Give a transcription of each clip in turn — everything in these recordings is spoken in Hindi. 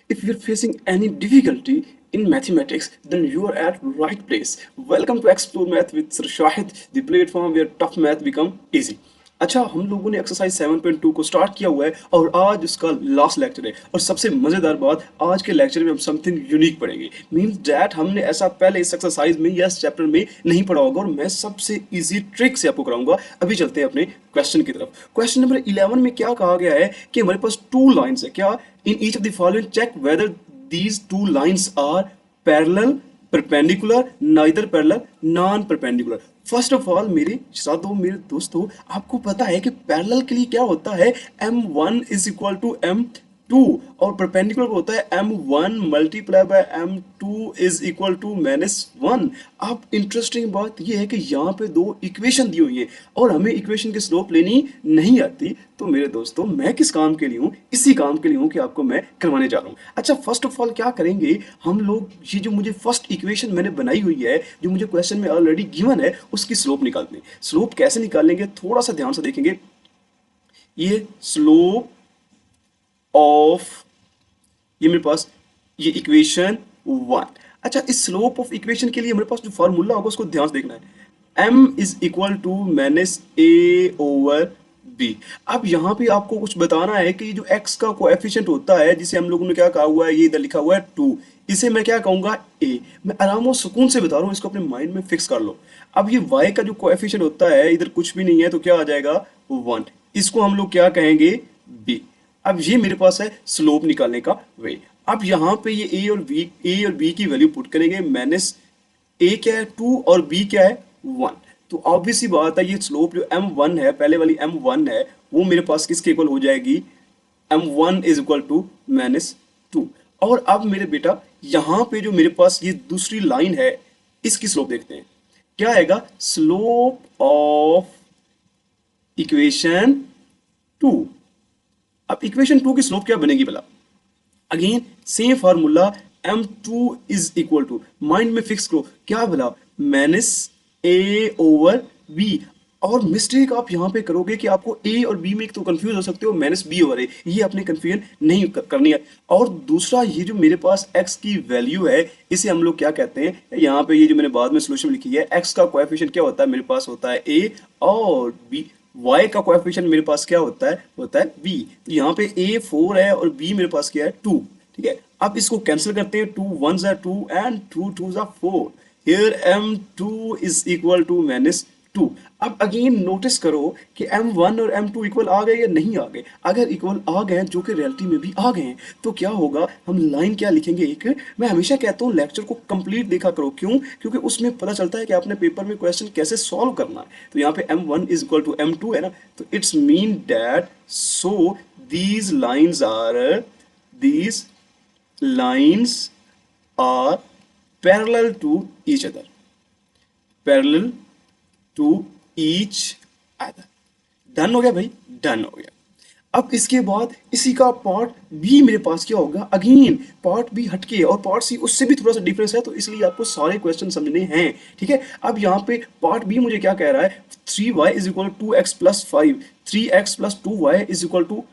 If you're facing any difficulty in mathematics, then you are at right place. Welcome to Explore Math with Sir Shahid, the platform where tough math become easy. अच्छा, हम लोगों ने एक्सरसाइज 7.2 को स्टार्ट किया हुआ है और आज उसका लास्ट लेक्चर है। और सबसे मजेदार बात, आज के लेक्चर में हम समथिंग यूनिक पढ़ेंगे। मींस दैट हमने ऐसा पहले इस एक्सरसाइज में या इस चैप्टर में नहीं पढ़ा होगा और मैं सबसे इजी ट्रिक से आपको कराऊंगा। अभी चलते हैं अपने क्वेश्चन की तरफ। क्वेश्चन नंबर 11 में क्या कहा गया है कि हमारे पास टू लाइंस है। क्या? In each of the following check whether these two lines are parallel, perpendicular, neither parallel, non perpendicular. First of all मेरे साथों, मेरे दोस्तों, आपको पता है कि पैरेलल के लिए क्या होता है, m1 is equal to m2 और परपेंडिकुलर होता है m1 multiply by m2 is equal to -1। अब इंटरेस्टिंग बात यह है कि यहाँ पे दो इक्वेशन दी हुई है और हमें इक्वेशन की स्लोप लेनी नहीं आती। तो मेरे दोस्तों, मैं किस काम के लिए हूँ? इसी काम के लिए हूँ कि आपको मैं करवाने जा रहा हूँ। अच्छा, फर्स्ट ऑफ ऑल क्या करेंगे हम लोग, ये जो मुझे फर्स्ट इक्वेशन मैंने बनाई हुई है, जो मुझे क्वेश्चन में ऑलरेडी गिवन है, उसकी स्लोप निकालते हैं। स्लोप कैसे निकालेंगे, थोड़ा सा ध्यान से देखेंगे। ये स्लोप ऑफ, ये मेरे पास ये इक्वेशन 1। अच्छा, इस स्लोप ऑफ इक्वेशन के लिए हमारे पास जो फॉर्मूला होगा उसको ध्यान से देखना है। m is equal to minus a over b। अब यहाँ पे आपको कुछ बताना है कि जो x का कोएफिशिएंट होता है, जिसे हम लोगों ने क्या कहा हुआ है, ये इधर लिखा हुआ है 2, इसे मैं क्या कहूंगा, a। मैं आराम और सुकून से बता रहा हूँ, इसको अपने माइंड में फिक्स कर लो। अब ये y का जो कोएफिशिएंट होता है, इधर कुछ भी नहीं है तो क्या आ जाएगा, 1। इसको हम लोग क्या कहेंगे, b। अब ये मेरे पास है स्लोप निकालने का वे। अब यहाँ पे ये a और b की वैल्यू पुट करेंगे। माइनस a क्या है 2 और b क्या है 1। तो ऑब्वियस सी बात है, ये स्लोप जो m1 है, पहले वाली m1 है, वो मेरे पास किसके इक्वल हो जाएगी, m1 इज इक्वल टू -2। और अब मेरे बेटा यहाँ पे जो मेरे पास ये दूसरी लाइन है, इसकी स्लोप देखते हैं। क्या आएगा, स्लोप ऑफ इक्वेशन 2। अब इक्वेशन 2 की स्लोप क्या बनेगी भला? Again same formula, m2 is equal to, mind में फिक्स करो, क्या भला, माइनस a ओवर b। और मिस्टेक आप यहां पे करोगे कि आपको a और b में एक तो कंफ्यूज हो सकते हो, माइनस b ओवर a, ये अपने कंफ्यूजन नहीं करनी है। और दूसरा, ये जो मेरे पास x की वैल्यू है, इसे हम लोग क्या कहते हैं, यहाँ पे ये जो मैंने बाद में सोल्यूशन लिखी है, x का कोएफिशिएंट क्या होता है, मेरे पास होता है a और b। y का कोएफिशिएंट मेरे पास क्या होता है b। तो यहाँ पे a 4 है और b मेरे पास क्या है 2। ठीक है, अब इसको कैंसिल करते हैं, 2 1s are 2 and 2 2s are 4। here m2 is equal to -2। अब अगेन नोटिस करो कि m1 और m2 इक्वल आ गए या नहीं आ गए। अगर इक्वल आ गए, जो कि रियलिटी में भी आ गए हैं, तो क्या होगा, हम लाइन क्या लिखेंगे, एक, मैं हमेशा कहता हूँ लेक्चर को कंप्लीट देखा करो। क्यों? क्योंकि उसमें पता चलता है कि आपने पेपर में क्वेश्चन कैसे सॉल्व करना है। तो यहाँ पे m1 is equal to m2 है ना, तो it's mean that so these lines are parallel to each other, parallel to each other. Done हो गया भाई, डन हो गया। अब इसके बाद इसी का पार्ट बी मेरे पास क्या होगा, अगेन पार्ट बी हटके और पार्ट सी उससे भी थोड़ा सा डिफरेंस है, तो इसलिए आपको सारे क्वेश्चन समझने हैं। ठीक है, अब यहाँ पे पार्ट बी मुझे क्या कह रहा है, 3y is equal to 2x plus 5, 3x plus 2y is equal to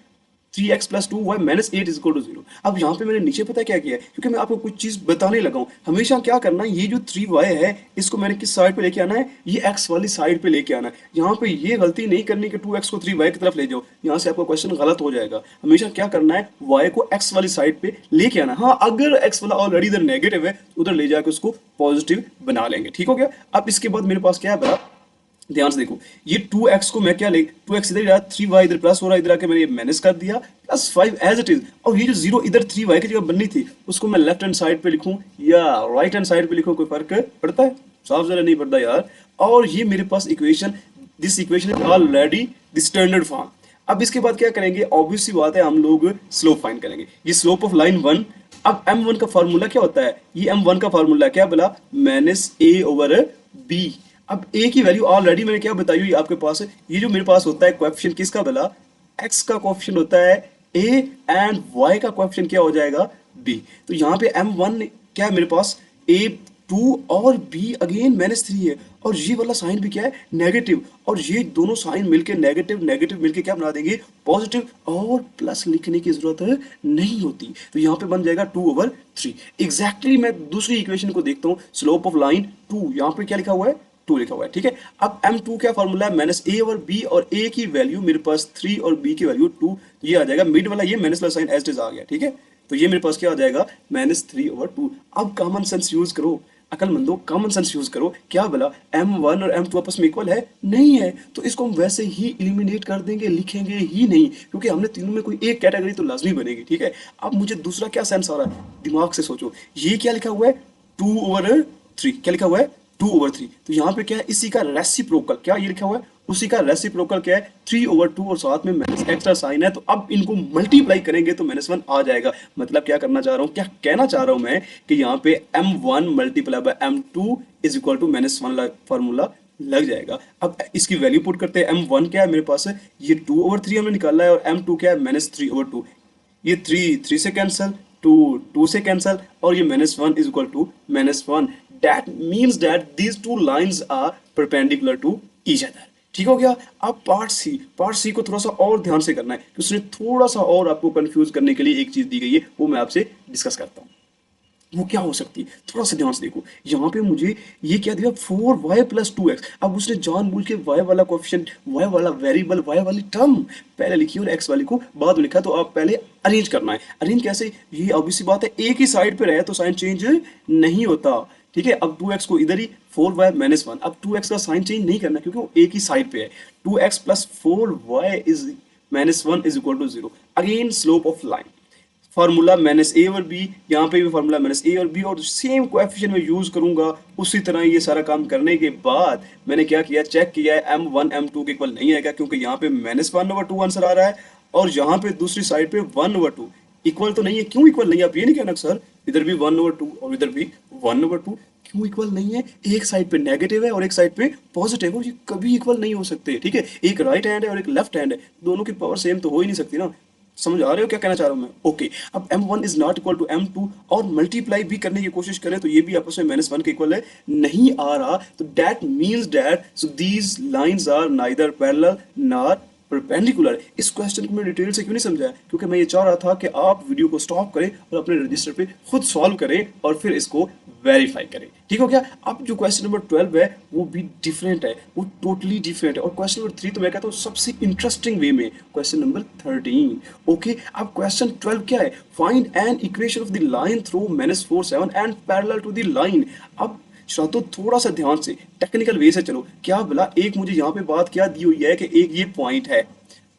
3x plus 2y minus 8 is equal to 0। अब यहाँ पे मैंने नीचे पता क्या किया है, क्योंकि मैं आपको कुछ चीज बताने लगा हूँ। हमेशा क्या करना है, ये जो 3y है, इसको मैंने किस साइड पे लेके आना है, ये x वाली साइड पे लेके आना है। यहाँ पे ये गलती नहीं करनी कि 2x को 3y की तरफ ले जाओ, यहाँ से आपका क्वेश्चन गलत हो जाएगा। हमेशा क्या करना है, y को x वाली साइड पे लेके आना। हाँ, अगर x वाला ऑलरेडी इधर नेगेटिव है, उधर ले जाकर उसको पॉजिटिव बना लेंगे। ठीक हो गया। अब इसके बाद मेरे पास क्या है बड़ा, ध्यान से देखो, ये 2x को मैं क्या ले, 2x इधर 3y इधर प्लस हो रहा है, इधर आके मैंने ये माइनस कर दिया, प्लस 5 एज इट इज। और ये जो 0 इधर 3y की जगह बननी थी, उसको मैं लेफ्ट हैंड साइड पे लिखूं या राइट हैंड साइड पे लिखूं, कोई फर्क पड़ता है? साफ जरा नहीं पड़ता यार। और ये मेरे पास equation, this equation is already the standard form. अब इसके बाद क्या करेंगे, ऑब्वियस सी बात है, हम लोग स्लोप फाइंड करेंगे। ये स्लोप ऑफ लाइन 1। अब m1 का फार्मूला क्या होता है, ये m1 का फार्मूला क्या बोला, माइनस a ओवर b। अब a की वैल्यू ऑलरेडी मैंने क्या बताई हुई आपके पास है, ये जो मेरे पास होता है कोएफिशिएंट किसका भला, x का कोएफिशिएंट होता है a एंड y का कोएफिशिएंट क्या हो जाएगा b। तो यहाँ पे m1 क्या है मेरे पास, a टू और बी अगेन -3 है, और ये वाला साइन भी क्या है, नेगेटिव, और ये दोनों साइन मिलके नेगेटिव नेगेटिव मिलके क्या बना देंगे, पॉजिटिव, और प्लस लिखने की जरूरत नहीं होती। तो यहाँ पे बन जाएगा 2/3। एग्जैक्टली मैं दूसरी इक्वेशन को देखता हूँ, स्लोप ऑफ लाइन 2, यहाँ पे क्या लिखा हुआ है, 2 लिखा हुआ है, ठीक है। अब m2 क्या फॉर्मूला है, -a/b, और a की वैल्यू मेरे पास 3 और b की वैल्यू 2, तो ये आ जाएगा मिड वाला, ये माइनस वाला साइन एज इट इज आ गया, ठीक है। तो ये मेरे पास क्या आ जाएगा, -3/2। अब कॉमन सेंस यूज करो, अकलमंदो कॉमन सेंस यूज करो, क्या बोला, m1 और m2 आपस में इक्वल है, नहीं है, तो इसको हम वैसे ही इलिमिनेट कर देंगे, लिखेंगे ही नहीं, क्योंकि हमने तीनों में कोई एक कैटेगरी तो लाजमी बनेगी, ठीक है। अब मुझे दूसरा क्या सेंस आ रहा है, दिमाग से सोचो, ये क्या लिखा हुआ है, 2/3, क्या लिखा हुआ है, 2/3, तो यहाँ पे क्या है, इसी का रेसिप्रोकल, क्या ये लिखा हुआ है, उसी का रेसिप्रोकल क्या है, 3/2, और साथ में माइनस एक्स्ट्रा साइन है, तो अब इनको मल्टीप्लाई करेंगे तो -1 आ जाएगा। मतलब क्या करना चाह रहा हूँ, क्या कहना चाह रहा हूँ मैं, कि यहाँ पे m1 multiply by m2 is equal to -1 formula लग जाएगा। अब इसकी वैल्यू पुट करते हैं, m1 क्या है मेरे पास, ये 2/3 हमने निकाला है, और m2 क्या है, -3/2, ये 3 से कैंसल, 2 से कैंसल, और ये -1 is equal to -1। That means that these two lines are perpendicular to each other। ठीक हो गया। अब पार्ट सी को थोड़ा सा और ध्यान से करना है, कि उसने थोड़ा सा और आपको कंफ्यूज करने के लिए एक चीज दी गई है, वो मैं आपसे डिस्कस करता हूँ। वो क्या हो सकती है, थोड़ा सा ध्यान से देखो। यहाँ पे मुझे ये क्या दिया, 4y + 2x। अब उसने जानबूझ के y वाला कोएफिशिएंट, y वाला वेरिएबल, y वाली टर्म पहले लिखी और x वाली को बाद में लिखा, तो आप पहले अरेंज करना है। अरेंज कैसे, ये ऑब्वियस सी बात है, एक ही साइड पे रहे तो साइन चेंज नहीं होता, ठीक है। अब 2x को इधर ही 4y - 1, अब 2x का साइन चेंज नहीं करना क्योंकि वो एक ही साइड पे है। 2x + 4y - 1 is equal to 0। Again slope of line formula -a और b, यहाँ पे भी फार्मूला -a और b, और सेम कोएफिशिएंट में यूज करूंगा। उसी तरह ये सारा काम करने के बाद मैंने क्या किया, चेक किया है m1 m2 के इक्वल नहीं है क्या, क्योंकि यहाँ पे -1/2 आंसर आ रहा है, और यहाँ पे दूसरी साइड पे 1/2 इक्वल तो नहीं है। क्यों इक्वल नहीं है, आप ये नहीं कहना सर इधर भी 1/2 और इधर भी 1/2, क्यों इक्वल नहीं है, एक साइड पे नेगेटिव है और एक साइड पे पॉजिटिव है, ये कभी इक्वल नहीं हो सकते, ठीक है। एक राइट हैंड है और एक लेफ्ट हैंड है, दोनों की पावर सेम तो हो ही नहीं सकती ना। समझ आ रहे हो क्या कहना चाह रहा हूं मैं, ओके। अब m1 is not equal to m2, और मल्टीप्लाई भी करने की कोशिश करें तो ये भी आपस में -1 के इक्वल है, नहीं आ रहा, तो that means that so these lines are neither parallel nor perpendicular. इस क्वेश्चन को मैं डिटेल से क्यों नहीं समझाया, क्योंकि मैं ये चाह रहा था कि आप वीडियो को स्टॉप करें और अपने रजिस्टर पे खुद सॉल्व करें और फिर इसको वेरीफाई करें, ठीक हो गया। अब जो क्वेश्चन नंबर 12 है वो भी डिफरेंट है, वो टोटली डिफरेंट है, और क्वेश्चन नंबर 3 तो मैं कहता हूँ सबसे इंटरेस्टिंग वे में क्वेश्चन नंबर 13, ओके। अब क्वेश्चन 12 क्या है, find an equation of the line through -4 7 and parallel to the line. अब तो थोड़ा सा ध्यान से टेक्निकल वे से चलो, क्या बोला, एक मुझे यहाँ पे बात क्या दी हुई है कि एक ये पॉइंट है,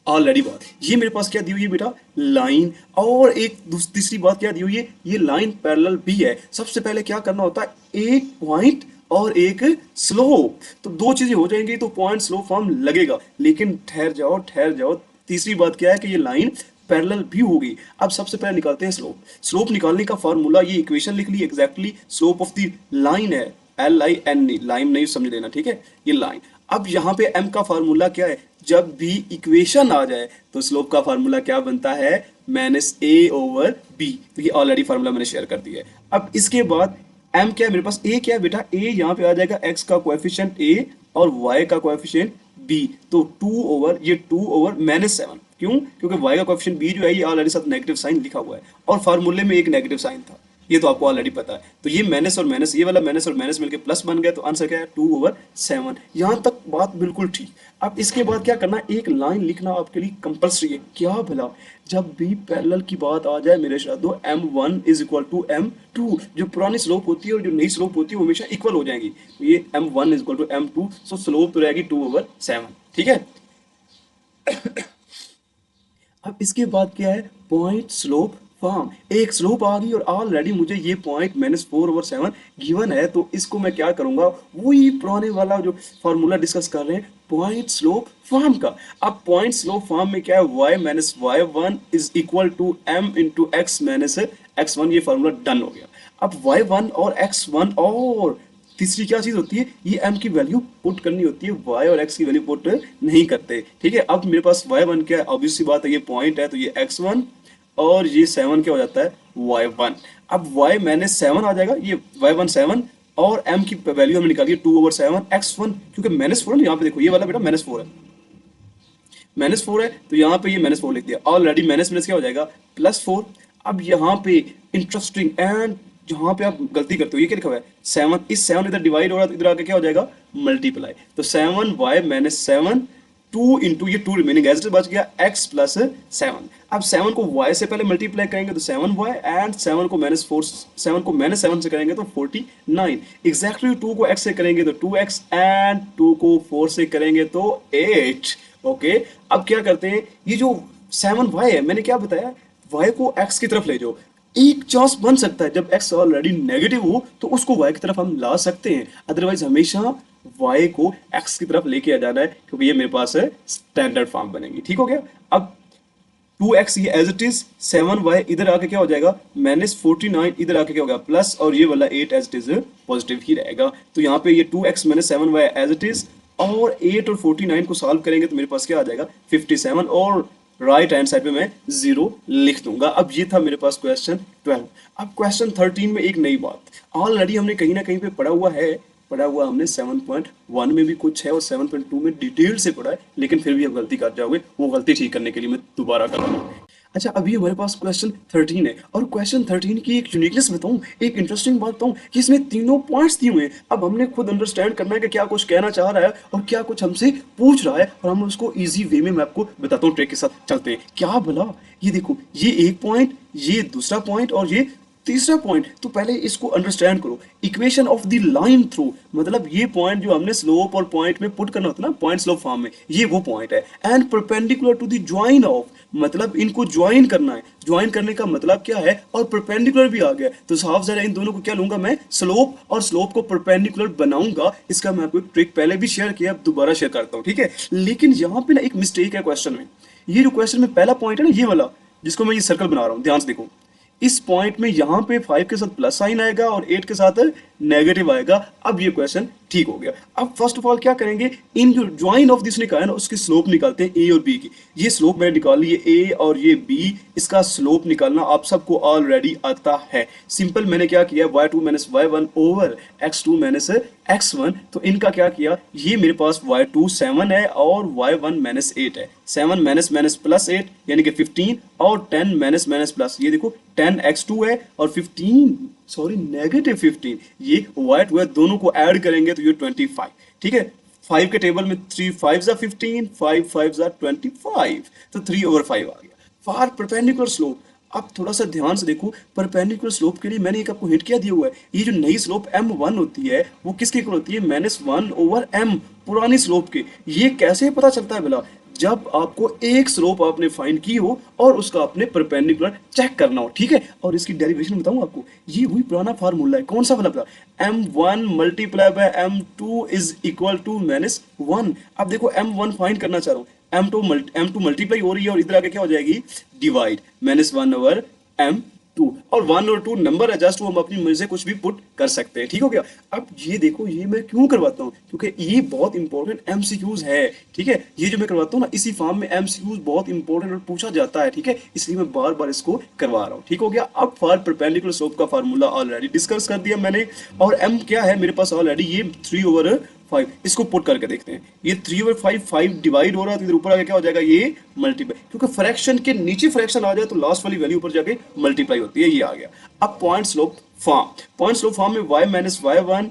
ऑलरेडी बात ये मेरे पास क्या दी हुई है बेटा, लाइन, और एक तीसरी बात क्या दी हुई है, ये लाइन पैरेलल भी है। सबसे पहले क्या करना होता है, एक पॉइंट और एक स्लोप, तो दो चीजें हो जाएंगी तो पॉइंट स्लोप फॉर्म लगेगा। लेकिन ठहर जाओ, तीसरी बात क्या है कि ये लाइन पैरेलल भी होगी। अब सबसे पहले निकालते हैं स्लोप। स्लोप निकालने का फॉर्मूला, ये इक्वेशन लिख ली exactly, slope of the line है LINE, लाइन नहीं समझ लेना, ठीक है, ये लाइन। अब यहाँ पे m का फार्मूला क्या है, जब भी इक्वेशन आ जाए तो स्लोप का फार्मूला क्या बनता है, -a/b, तो ये ऑलरेडी फार्मूला मैंने शेयर कर दिया है। अब इसके बाद m क्या है मेरे पास, a क्या है बेटा, a यहाँ पे आ जाएगा x का कोएफिशिएंट a और y का कोएफिशिएंट b, तो 2/(-7), क्यों, क्योंकि y का कोएफिशिएंट b जो है ये ऑलरेडी साथ नेगेटिव साइन लिखा हुआ है, और फार्मूले में एक नेगेटिव साइन था, ये तो आपको ऑलरेडी पता है। तो ये माइनस और माइनस, ये वाला माइनस और माइनस मिलके प्लस बन गया, तो आंसर क्या है, 2/7। यहाँ तक बात बिल्कुल ठीक। अब इसके बाद क्या करना, एक लाइन लिखना आपके लिए कंपल्सरी है, क्या भला, जब भी पैरेलल की बात आ जाए मेरे श्राद्धो, m1 is equal to m2, जो पुरानी स्लोप होती है और जो नई स्लोप होती है वो हमेशा इक्वल हो जाएंगी, तो ये m1 is equal to m2, so slope तो रहेगी 2/7, ठीक है। अब इसके बाद क्या है, पॉइंट स्लोप फॉर्म, एक स्लोप आ गई और ऑलरेडी मुझे ये पॉइंट -4/7 गिवन है, तो इसको मैं क्या करूंगा, वही पुराने वाला जो फॉर्मूला डिस्कस कर रहे हैं पॉइंट स्लोप फॉर्म का। अब पॉइंट स्लोप फॉर्म में क्या है, y - y1 is equal to m into x - x1, ये फॉर्मूला डन हो गया। अब y1 और x1, और तीसरी क्या चीज होती है, ये m की वैल्यू पुट करनी होती है, y और x की वैल्यू पुट नहीं करते, ठीक है। अब मेरे पास y1 क्या है, ऑब्वियस सी बात है, ये पॉइंट है, तो ये x1, और ये 7 क्या हो जाता है, y1। अब y - 7 आ जाएगा, ये y1 7 और m की वैल्यू हमने निकाली है 2/7 x1, क्योंकि -4 है ना यहाँ पे, देखो ये वाला बेटा -4 है, -4 है, तो यहाँ पे ये -4 लिख दिया, ऑलरेडी माइनस माइनस क्या हो जाएगा +4। अब यहाँ पे इंटरेस्टिंग एंड जहाँ पे आप गलती करते हो, ये क्या लिखा हुआ है 7, इस 7 इधर डिवाइड हो रहा है तो इधर आके क्या हो जाएगा मल्टीप्लाई, तो 7y - 7 2 इंटू ये 2 रिमेनिंग एज बच गया x प्लस 7। अब 7 को y से पहले मल्टीप्लाई करेंगे तो 7y एंड 7 को -4, 7 को -7 से करेंगे तो 49, एग्जैक्टली 2 को x से करेंगे तो 2x एंड 2 को 4 से करेंगे तो 8। ओके, अब क्या करते हैं, ये जो 7y है मैंने क्या बताया, y को x की तरफ ले जाओ, एक चांस बन सकता है जब x ऑलरेडी नेगेटिव हो तो उसको y की तरफ हम ला सकते हैं, अदरवाइज हमेशा y को x की तरफ लेके आ जाना है, क्योंकि ये मेरे पास है स्टैंडर्ड फॉर्म बनेगी। ठीक हो गया, अब 2x ये एज इट इज, 7y इधर आके क्या हो जाएगा -49, इधर आके क्या होगा प्लस, और ये वाला 8 एज इट इज पॉजिटिव ही रहेगा, तो यहाँ पे ये 2x - 7y as it is, और 8 और 49 को सॉल्व करेंगे तो मेरे पास क्या आ जाएगा 57, और राइट हैंड साइड पे मैं 0 लिख दूंगा। अब ये था मेरे पास क्वेश्चन 12। अब क्वेश्चन 13 में एक नई बात, ऑलरेडी हमने कहीं ना कहीं पे पढ़ा हुआ हमने 7.1 में भी कुछ है और 7.2 में डिटेल से पढ़ा है, लेकिन फिर भी आप गलती कर जाओगे, वो गलती ठीक करने के लिए मैं दोबारा कर रहा हूँ। अच्छा, अभी हमारे पास क्वेश्चन 13 है, और क्वेश्चन 13 की एक यूनिकनेस बताऊं, एक इंटरेस्टिंग बात बताऊं कि इसमें तीनों पॉइंट्स दिए हुए हैं। अब हमने खुद अंडरस्टैंड करना है कि क्या कुछ कहना चाह रहा है और क्या कुछ हमसे पूछ रहा है, और हम उसको इजी वे में मैं आपको बताता हूँ, ट्रिक के साथ चलते हैं। क्या भला, ये देखो, ये एक पॉइंट, ये दूसरा पॉइंट और ये तीसरा पॉइंट, तो पहले इसको अंडरस्टैंड करो। Equation of the line through, मतलब ये पॉइंट जो हमने स्लोप और पॉइंट में पुट करना होता है ना, पॉइंट स्लोप फॉर्म में, ये वो पॉइंट है। And perpendicular to the join of, मतलब इनको ज्वाइन करना है, ज्वाइन करने का मतलब क्या है, और परपेंडिकुलर भी आ गया, तो साफ जरा इन दोनों को क्या लूंगा मैं, स्लोप, और स्लोप को परपेंडिकुलर बनाऊंगा। इसका मैं आपको एक ट्रिक पहले भी शेयर किया, अब दोबारा शेयर करता हूँ, ठीक है। लेकिन यहाँ पे ना एक मिस्टेक है क्वेश्चन में, ये जो क्वेश्चन में पहला पॉइंट है ना, ये वाला जिसको मैं ये सर्कल बना रहा हूँ, ध्यान से देखो, इस पॉइंट में यहां पे 5 के साथ प्लस साइन आएगा और 8 के साथ नेगेटिव आएगा। अब ये क्वेश्चन ठीक हो गया। अब फर्स्ट ऑफ ऑल क्या करेंगे, इन जो ज्वाइन ऑफ दिस ने कहा है ना, उसकी स्लोप निकालते हैं ए और बी की। ये स्लोप मैंने निकाल ली है, ए और ये बी, इसका स्लोप निकालना आप सबको ऑलरेडी आता है। सिंपल मैंने क्या किया, y2 - y1 over x2 - x1, तो इनका क्या किया, ये मेरे पास y2 7 है और y1 -8 है, 7 माइनस प्लस 8 यानी कि 15, और 10 माइनस प्लस, ये देखो 10 x2 है और 15 सॉरी -15, ये y2 है, दोनों को ऐड करेंगे तो ये 25, ठीक है। 5 के टेबल में 3 5 15, 5 5 25, तो 3/5 आ गया फॉर परपेंडिकुलर स्लोप। अब थोड़ा सा ध्यान से देखो, परपेंडिकुलर स्लोप के लिए मैंने एक आपको हिंट क्या दिया हुआ है, ये जो नई स्लोप m1 होती है वो किसके इक्वल होती है, -1/m, पुरानी स्लोप के। ये कैसे पता चलता है भला, जब आपको एक स्लोप आपने फाइंड की हो और उसका आपने परपेंडिकुलर चेक करना हो, ठीक है। और इसकी डेरिवेशन बताऊं आपको, ये वही पुराना फार्मूला है, कौन सा वाला पता, m1 × m2 is equal to -1। अब देखो m1 फाइंड करना चाह रहा हूँ, m2 मल्टीप्लाई हो रही है और इधर आके क्या हो जाएगी डिवाइड, -1/m2, और 1 और 2 नंबर है जस्ट, वो हम अपनी मर्जी से कुछ भी पुट कर सकते हैं, ठीक हो गया। अब ये देखो, ये मैं क्यों करवाता हूँ, क्योंकि ये बहुत इंपॉर्टेंट एमसीक्यूज है, ठीक है। ये जो मैं करवाता हूँ ना, इसी फॉर्म में एमसीक्यूज बहुत इंपॉर्टेंट और पूछा जाता है, ठीक है, इसलिए मैं बार बार इसको करवा रहा हूँ, ठीक हो गया। अब फॉर परपेंडिकुलर स्लोप का फार्मूला ऑलरेडी डिस्कस कर दिया मैंने, और m क्या है मेरे पास ऑलरेडी, ये 3/5, इसको पुट करके देखते हैं, ये 3/5 5 डिवाइड हो रहा है तो इधर ऊपर आके क्या हो जाएगा, ये मल्टीप्लाई, क्योंकि फ्रैक्शन के नीचे फ्रैक्शन आ जाए तो लास्ट वाली वैल्यू ऊपर जाके मल्टीप्लाई होती है, ये आ गया। अब पॉइंट स्लोप फॉर्म में y - y1,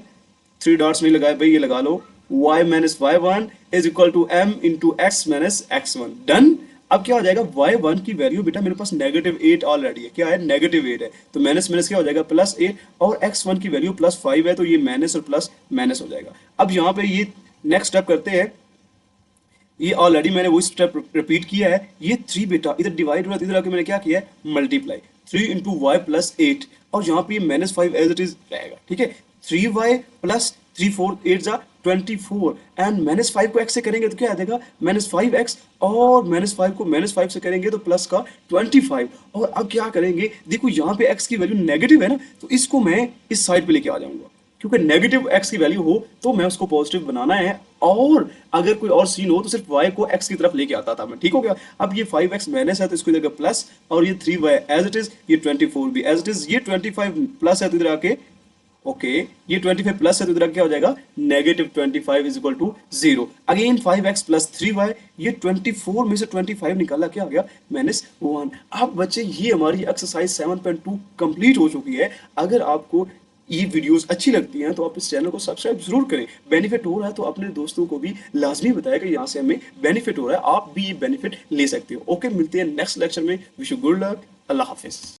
3 डॉट्स नहीं लगाए भाई, ये लगा लो, y - y1 is equal to m into x - x1, done. अब क्या हो जाएगा, y1 की वैल्यू बेटा मेरे पास -8 ऑलरेडी है, क्या है, -8 है, तो माइनस माइनस क्या हो जाएगा +8, और x1 की वैल्यू +5 है, तो ये माइनस और प्लस माइनस हो जाएगा। अब यहाँ पे ये नेक्स्ट स्टेप करते हैं, ये ऑलरेडी मैंने वही स्टेप रिपीट किया है, ये 3 बेटा इधर डिवाइड हो रहा है, इधर आके मैंने क्या किया है, मल्टीप्लाई, 3 इंटू y + 8, और यहाँ पे -5 एज इट इज रहेगा, ठीक है। 3y + 3 4 8 जा 24, एंड -5 को x से करेंगे तो क्या आ जाएगा, -5x, और -5 को -5 से करेंगे तो प्लस का 25। और अब क्या करेंगे, देखो यहाँ पे x की वैल्यू नेगेटिव है ना, तो इसको मैं इस साइड पे लेके आ जाऊंगा, क्योंकि नेगेटिव x की वैल्यू हो तो मैं उसको पॉजिटिव बनाना है, और अगर कोई और सीन हो तो सिर्फ y को x की तरफ लेके आता था मैं, ठीक हो गया। अब ये 5x माइनस है तो इसको इधर प्लस, और ये 3y एज इट इज, ये 24 भी एज इट इज, ये 25 प्लस है तो इधर आके ओके, ये 25 प्लस है तो इधर क्या हो जाएगा, -25 is equal to 0। Again 5x plus 3y, ये 24 में से 25 निकाला, क्या आ गया, -1। अब बच्चे ये हमारी एक्सरसाइज 7.2 कंप्लीट हो चुकी है। अगर आपको ये वीडियोस अच्छी लगती हैं तो आप इस चैनल को सब्सक्राइब जरूर करें। बेनिफिट हो रहा है तो अपने दोस्तों को भी लाजमी बताएं कि यहाँ से हमें बेनिफिट हो रहा है, आप भी ये बेनिफिट ले सकते हो। ओके, मिलते हैं नेक्स्ट लेक्चर में। Wish you good luck. Allah Hafiz.